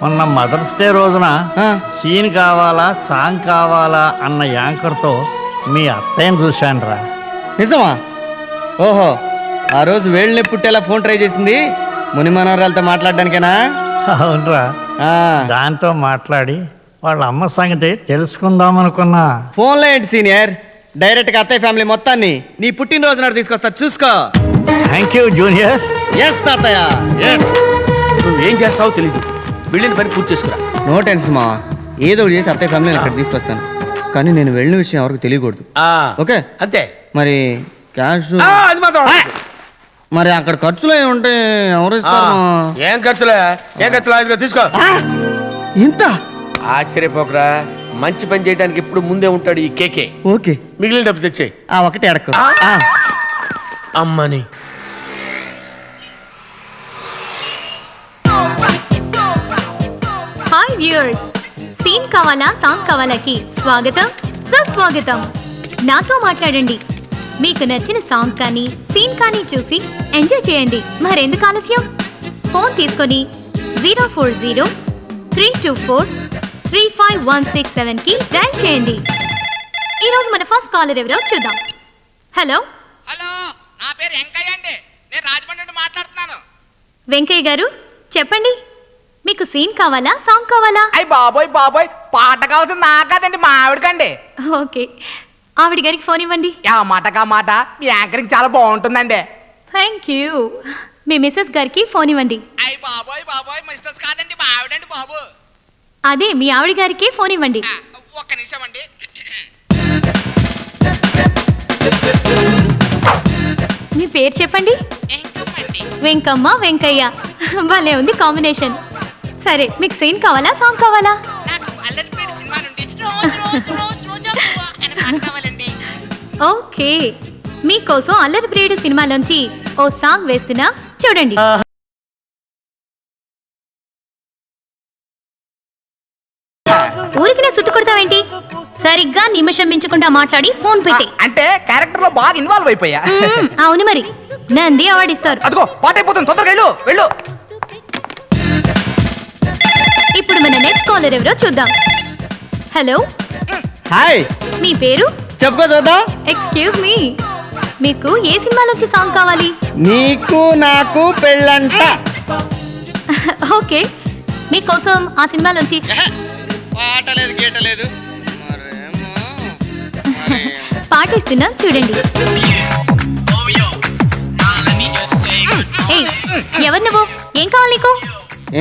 మొన్న mothers day రోజున scene కావాలా సాంగ్ కావాలా అన్న యాంకర్తో మీ అత్తయ్యని చూశానురా. నిజమా? ఓహో, ఆ రోజు వేళ్ళని పుట్టేలా ఫోన్ ట్రై చేసింది ముని మనోరాలతో మాట్లాడడానికేనా? అవునరా, దాంతో మాట్లాడి వాళ్ళ అమ్మ సంగతి తెలుసుకుందాం అనుకున్నా. ఫోన్లో ఏంటి సీనియర్, డైరెక్ట్గా అత్తయ్య ఫ్యామిలీ మొత్తాన్ని నీ పుట్టినరోజు నాడు తీసుకొస్తా, చూసుకో. Thank you junior. ఎస్ తాతయ్య, ఎస్. నువ్వేం చేస్తావో తెలీదు, వెళ్ళిన పని పూర్తి చేసుకురా. నో టెన్షన్ మా, ఏదో ఒకటి చేసి అత్తయ్య ఫ్యామిలీని ఇక్కడ తీసుకొస్తాను. కానీ నేను వెళ్ళిన విషయం ఎవరికి తెలియకూడదు. ఓకే? అంతే. మరి క్యాష్ అది మాత్రం మరి అక్కడ ఖర్చులు ఏమి ఉంటే ఎవరు ఇస్తారు? ఏం ఖర్చులే, ఇదిగో తీసుకో. ఇంత ఆశ్చర్యపోకరా, మంచి పని చేయడానికి ఎప్పుడు ముందే ఉంటాడు ఈ కేకే. ఓకే, మిగిలిన డబ్బు తెచ్చేయి. ఒకటి అడకు అమ్మని. హాయ్ వ్యూయర్స్, సీన్ కావాలా సాంగ్ కావాలాకి స్వాగతం సుస్వాగతం. నాతో మాట్లాడండి. మీకు నచ్చిన సాంగ్ కానీ సీన్ కానీ చూసి ఎంజాయ్ చేయండి. మరెందుకు ఆలస్యం? ఫోన్ తీసుకొని 040-324-35167కి డయల్ చేయండి. ఈరోజు మన ఫస్ట్ కాలర్ ఎవరో చూద్దాం. హలో. హలో, నా పేరు వెంకయ్య అండి, నేను రాజమండ్రి నుండి మాట్లాడుతున్నాను. వెంకయ్య గారు చెప్పండి, మీకు సీన్ కావాలా సాంగ్ కావాలా? అయ్యి బాబోయ్ బాబోయ్, పాట కావాల్సింది నాకు కాదండి, మా ఆవిడకండి. ఓకే, ఆవిడ గారికి ఫోన్ ఇవ్వండి. ఆ మాటకా మాట, మీ యాంకరింగ్ చాలా బాగుంటుందండి. Thank you. మీ మిస్సెస్ గారికి ఫోన్ ఇవ్వండి. అయ్యి బాబోయ్ బాబోయ్, మిస్సెస్ కాదండి, మా ఆవిడండి బాబు. అదే మీ ఆవిడ గారికి ఫోన్ ఇవ్వండి. ఒక్క నిమిషం అండి. మీ పేరు చెప్పండి. వెంకమ్మ వెంకయ్య, భలే ఉంది కాంబినేషన్. సరే, మీకు సీన్ కావాలా సాంగ్ కావాలా? నాకు అల్లరిపేట సినిమా నుండి రోజు రోజు రోజు రోజా పువ్వా అనే పాట కావాలండి. ఓకే, మీకోసం అల్లరి ప్రియుడు సినిమాలోంచి ఓ సాంగ్ వేస్తున్నా, చూడండి. ఊరికినే సుత్తు కొడతావేంటి? సరిగ్గా నిమిషం మించకుండా మాట్లాడి ఫోన్ పెట్టి. అంటే క్యారెక్టర్ లో బాగా ఇన్వాల్వ్ అయిపోయా. అవును, మరి నంది అవార్డు ఇస్తారు. అదిగో పాట అయిపోతుంది, తొందరగా వెళ్ళు వెళ్ళు. ఇప్పుడు మన నెక్స్ట్ కాలర్ ఎవరో చూద్దాం. హలో. హాయ్, మీ పేరు చెప్పుకో చూద్దాం. ఎక్స్క్యూజ్ మీ, మీకు ఏ సినిమాలోంచి సాంగ్ కావాలి? నీకు నాకు పెళ్ళంట. ఓకే, మీకోసం ఆ సినిమాలోంచి పాటిస్తున్నా, చూడండి. ఏయ్, ఎవరు నువ్వు? ఏం కావాలి నీకు?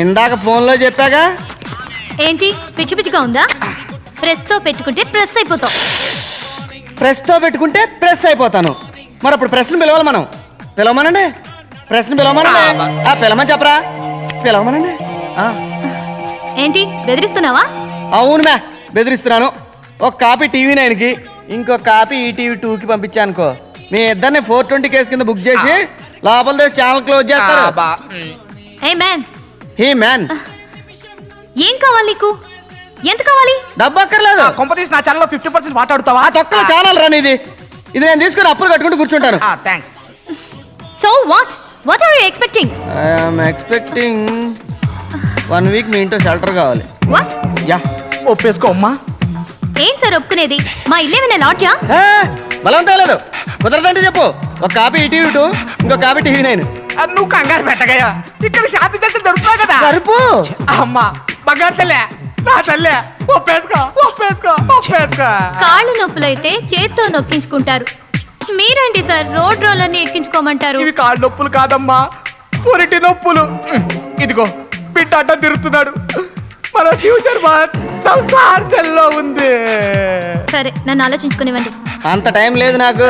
ఇందాక ఫోన్లో చెప్పాగా. ఏంటి పిచ్చి పిచ్చిగా ఉందా? ప్రెస్తో పెట్టుకుంటే ప్రెస్ అయిపోతావు. ప్రెస్తో పెట్టుకుంటే ప్రెస్ అయిపోతాను. మరి అప్పుడు ప్రెస్ని పిలవాలి మనం. పిలవమనండి, ప్రెస్ని పిలవమనండి. పిలవమని చెప్పరా, పిలవమనండి. ఏంటి బెదిరిస్తున్నావా? అవును మ్యా, బెదిరిస్తున్నాను. ఒక కాపీ TV9కి, ఇంకో కాపీ ఈటీవీ 2కి పంపించానుకో, మీ ఇద్దరిని 420 కేసు కింద బుక్ చేసి లోపల ఛానల్ క్లోజ్ చేస్తారు. ఏ మ్యాన్, హే మ్యాన్, ఏం కావాలి నీకు? ఎంత కావాలి? డబ్బు అక్కర్లేదు. కొంపతీసి నా ఛానల్లో 50% మాట్లాడుతావా? ఆ తొక్కల ఛానల్ రాని ఇది నేను తీసుకుని అప్పులు కట్టుకుంటూ కూర్చుంటాను. Thanks. So what are you expecting? I'm expecting 1 week మీ ఇంట్లో షెల్టర్ కావాలి. వాట్? యా, ఒప్పేసుకో అమ్మా. ఏం సార్ ఒప్పుకునేది? మా ఇల్లేమైనా లాడ్జా? బలవంతం లేదు, కుదరదంటే చెప్పు. ఒక కాపీ ఈటీవీ 2, ఇంకో కాపీ TV9. నువ్వు కంగారు పెట్టగయా, ఇక్కడ షాపింగ్ దగ్గర దొరుకుతావు కదా. సరుపు అమ్మా, బంగారు తల్లే, నా తల్లే, ఒప్పేసుకో ఒప్పేసుకో ఒప్పేసుకో. కాళ్ళు నొప్పులైతే చేత్తో నొక్కించుకుంటారు, మీరేంటి సార్ రోడ్ రోలర్ని ఎక్కించుకోమంటారు? ఇవి కాళ్ళు నొప్పులు కాదమ్మా, పురిటి నొప్పులు. ఇదిగో బిడ్డ అడ్డ తిరుగుతున్నాడు, మన ఫ్యూచర్ సంసారంలో ఉంది. సరే, నన్ను ఆలోచించుకునివ్వండి. అంత టైం లేదు నాకు.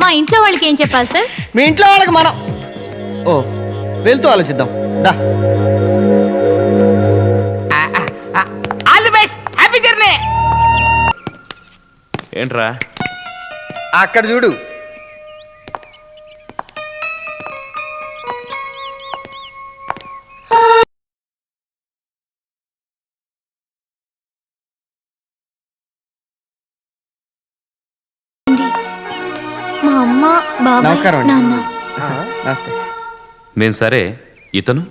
మా ఇంట్లో వాళ్ళకి ఏం చెప్పాలి సార్? మీ ఇంట్లో వాళ్ళకి మనం వెళ్తూ ఆలోచిద్దాం. దా, all the best, happy journey. ఏంట్రా అక్కడ చూడు. మా అమ్మ, బాబాయ్, నమస్కారం అండి. నాన్న. నమస్తే. నేను సరే, ఇతను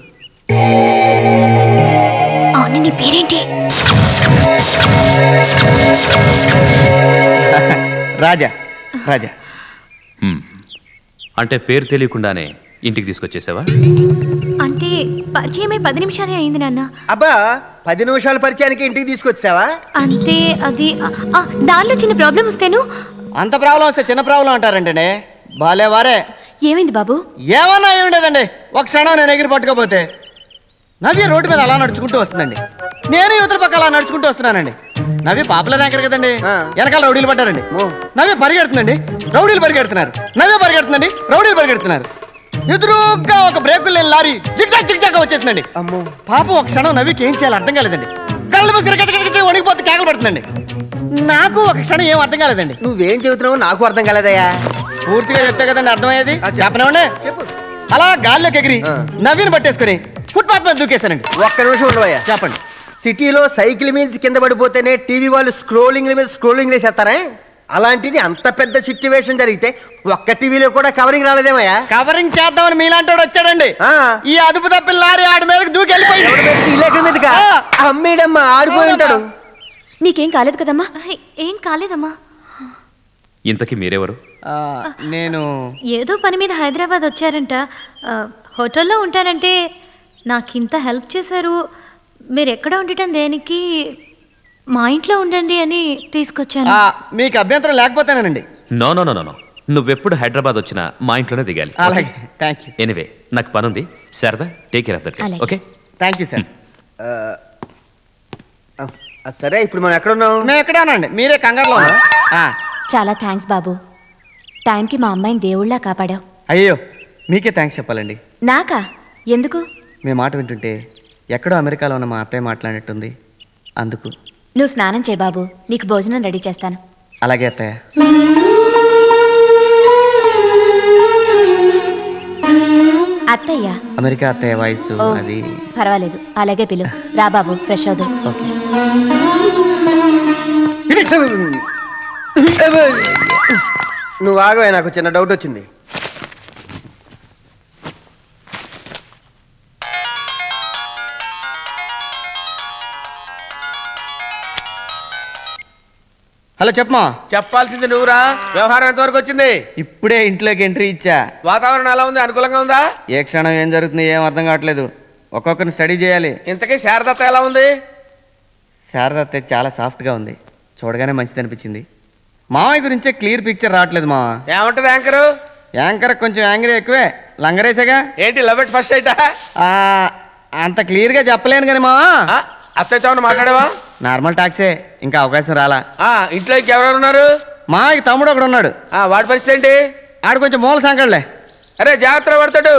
ఏంటి? రాజా రాజా అంటే పేరు తెలియకుండానే ఇంటికి తీసుకొచ్చేసావా? అంటే పరిచయమై 10 నిమిషాలే అయింది నాన్న. అబ్బా 10 నిమిషాల పరిచయానికి ఇంటికి తీసుకొచ్చావా? అంటే అది దానిలో చిన్న ప్రాబ్లం వస్తేను. అంత ప్రాబ్లం వస్తే చిన్న ప్రాబ్లం అంటారంటే బాలేవారే. ఏమైంది బాబు? ఏమన్నా ఏముండదండి, ఒక క్షణం నేను ఎగిరి పట్టుకోపోతే నవ్య రోడ్డు మీద అలా నడుచుకుంటూ వస్తుందండి, నేను యువతల పక్క అలా నడుచుకుంటూ వస్తున్నానండి. నవ్య పాపులర్ యాంకర్ కదండి, వెనకాల రౌడీలు పడ్డారండి. నవ్య పరిగెడుతుందండి, రౌడీలు పరిగెడుతున్నారు. నవ్య పరిగెడుతుందండి, రౌడీలు పరిగెడుతున్నారు. ఎదురుగా ఒక బ్రేకులు లేని లారీ జిగ్జాగ్ జిగ్జాగ్ వచ్చేసిందండి. పాపం ఒక క్షణం నవ్యకి ఏం చేయాలో అర్థం కాలేదండి. కళ్ళు మూసుకుని వణికిపోతే కేకలు పడుతుందండి. నాకు ఒక క్షణం ఏం అర్థం కాలేదండి. నువ్వేం చెబుతున్నావు నాకు అర్థం కాలేదయ్యా. పూర్తిగా చెప్తే కదండి అర్థమయ్యేది. చెప్పనివ్వండి. అలా గాల్లోకి ఎగిరి నవ్యని పట్టేసుకుని ఫుట్పాత్ మీద దూకేశానండి. ఒక్క నిమిషం ఉండవయ్యా. చెప్పండి. సిటీలో సైకిల్ మీద కింద పడిపోతేనే టీవీ వాళ్ళు స్క్రోలింగ్ మీద స్క్రోలింగ్ వేసేస్తారా? అలాంటిది అంత పెద్ద సిచ్యువేషన్ జరిగితే ఒక్క టీవీలో కూడా కవరింగ్ రాలేదేమయ్యా? కవరింగ్ చేద్దామని మీలాంటి వాడు వచ్చాడండి. ఆ. ఈ అదుపు తప్పిన లారీ ఆడి మీదకి దూకెళ్ళిపోయింది. ఇలాగ మీదగా అమ్మేడమ్మా ఆడిపోయి ఉంటాడు. నీకేం కాలేదు కదమ్మా? ఏం కాలేదమ్మా. ఇంతకీ మీరెవరు? నేను ఏదో పని మీద హైదరాబాద్ వచ్చారంట. హోటల్లో ఉంటానంటే నాకింత హెల్ప్ చేశారు. మీరు ఎక్కడ ఉండటం దేనికి? మా ఇంట్లో ఉండండి అని తీసుకొచ్చాను. మీకు అభ్యంతరం లేకపోతేనండి. నో నో నో నో, నువ్వెప్పుడు హైదరాబాద్ వచ్చినా మా ఇంట్లోనే దిగాలి. అలాగే, థ్యాంక్ యూ. ఎనివే నాకు పనుంది. Sharada, take care of that. అలాగే. Okay, thank you sir. సరే ఇప్పుడు మనం ఎక్కడ ఉన్నాం? మేము ఎక్కడానండి, మీరే కంగారులో ఉన్నారు. చాలా థ్యాంక్స్ బాబు. టైంకి మా అమ్మాయిని దేవుళ్ళా కాపాడావు. అయ్యో, మీకే థ్యాంక్స్ చెప్పాలండి. నాకా? ఎందుకు? మీ మాట వింటుంటే ఎక్కడో అమెరికాలో ఉన్న మా అత్తయ్య మాట్లాడినట్టుంది, అందుకు. నువ్వు స్నానం చేయి బాబు, నీకు భోజనం రెడీ చేస్తాను. అలాగే అత్తయ్య. అత్తయ్య? అమెరికా అత్తయ్య వయసు ఓ, అది. పర్వాలేదు, అలాగే పిలు. రా బాబు, ఫ్రెష్ అవుదు. ఓకే. నువ్వు ఆగవే, నాకు చిన్న డౌట్ వచ్చింది. హలో చెప్పమా. చెప్పాల్సింది నువ్వురా. వ్యవహారం ఎంతవరకు వచ్చింది? ఇప్పుడే ఇంట్లోకి ఎంట్రీ ఇచ్చా. వాతావరణం ఎలా ఉంది? అనుకూలంగా ఉందా? ఏ క్షణం ఏం జరుగుతుంది ఏం అర్థం కావట్లేదు. ఒక్కొక్కరిని స్టడీ చేయాలి. ఇంతకీ శారదత్త ఎలా ఉంది? శారద అత్తయ్య చాలా సాఫ్ట్గా ఉంది, చూడగానే మంచిది అనిపించింది. మామయ్య గురించే క్లియర్ పిక్చర్ రావట్లేదు మావా. ఏమంటది యాంకరు? యాంకర్ కొంచెం యాంగ్రీ ఎక్కువే, లంగరేసాగా. ఏంటి లవ్ ఎట్ ఫస్ట్ సైటా? అంత క్లియర్గా చెప్పలేను కానీ మావా. అత్తయ్యతో మాట్లాడావా? నార్మల్ టాక్సే, ఇంకా అవకాశం రాలా. ఇంట్లో ఇంకెవరెవరు ఉన్నారు? మామయ్యకి తమ్ముడు ఒకడు ఉన్నాడు. వాడి పరిస్థితి ఏంటి? ఆడు కొంచెం మూల సంకడలే. అరే జాగ్రత్త పడతాడు.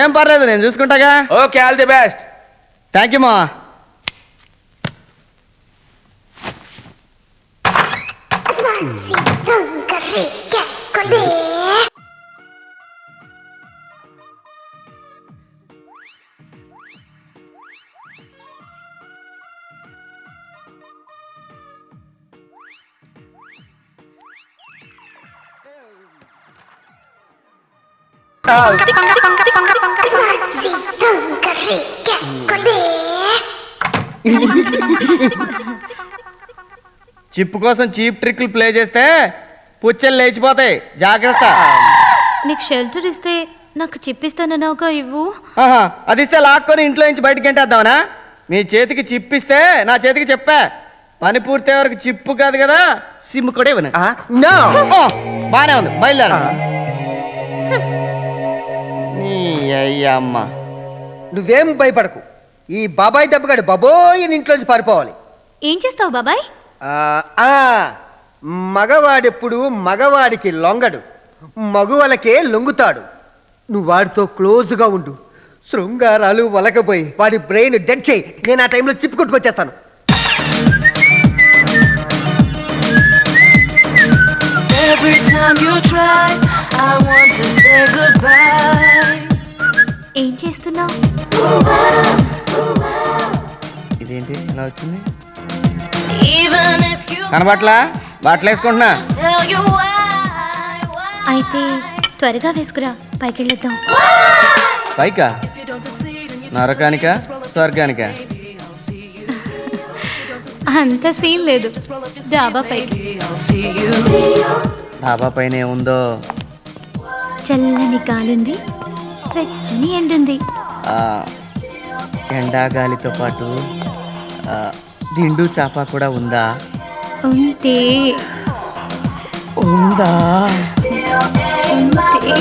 ఏం పర్లేదు, నేను చూసుకుంటాగా. Okay, all the best. Thank you మావా. చిప్పు కోసం చీప్ ట్రిక్లు ప్లే చేస్తే పుచ్చెలు లేచిపోతాయి, జాగ్రత్త. నీకు షెల్టర్ ఇస్తే నాకు చిప్పిస్తానన్నావుగా, ఇవ్వు. అది ఇస్తే లాక్కొని ఇంట్లో నుంచి బయటికి ఎంటేద్దామనా? మీ చేతికి చిప్పిస్తే నా చేతికి చెప్పా. పని పూర్తి వరకు చిప్పు కాదు కదా, సిమ్ కూడా ఇవ్వను. బానే ఉంది, బయలుదేరా. అయ్యమ్మ, నువ్వేం భయపడకు. ఈ బాబాయ్ దెబ్బగాడు బాబోయ్ ఇంట్లోంచి పారిపోవాలి. ఏం చేస్తావు బాబాయ్? మగవాడెప్పుడు మగవాడికి లొంగడు, మగువలకే లొంగుతాడు. నువ్వు వాడితో క్లోజ్గా ఉండు. శృంగారాలు వలకపోయి వాడి బ్రెయిన్ డెడ్ చేయి. నేను ఆ టైంలో chip కొట్టుకొచ్చేస్తాను. Every time you try, I want to say goodbye. ఏం చేస్తున్నావు? ఇదేంటి ఇలా వచ్చింది? Even if you కనబట్లా? బట్టలు వేసుకుంటున్నా. tell you why. అయితే త్వరగా వేసుకురా, పైకి వెళ్ళొద్దాం. పైకా? If you don't succeed and you నరకానిక స్వర్గానిక? అంత సీన్ లేదు. డాబా పైకి I'll see you. డాబా పైన ఏముందో చల్లని గాలుంది, వెచ్చని ఎండుంది. ఆ, ఎండా గాలితో పాటు ఆ, దిండు చాప కూడా ఉందా? ఉంటే ఉందా? ఉంటే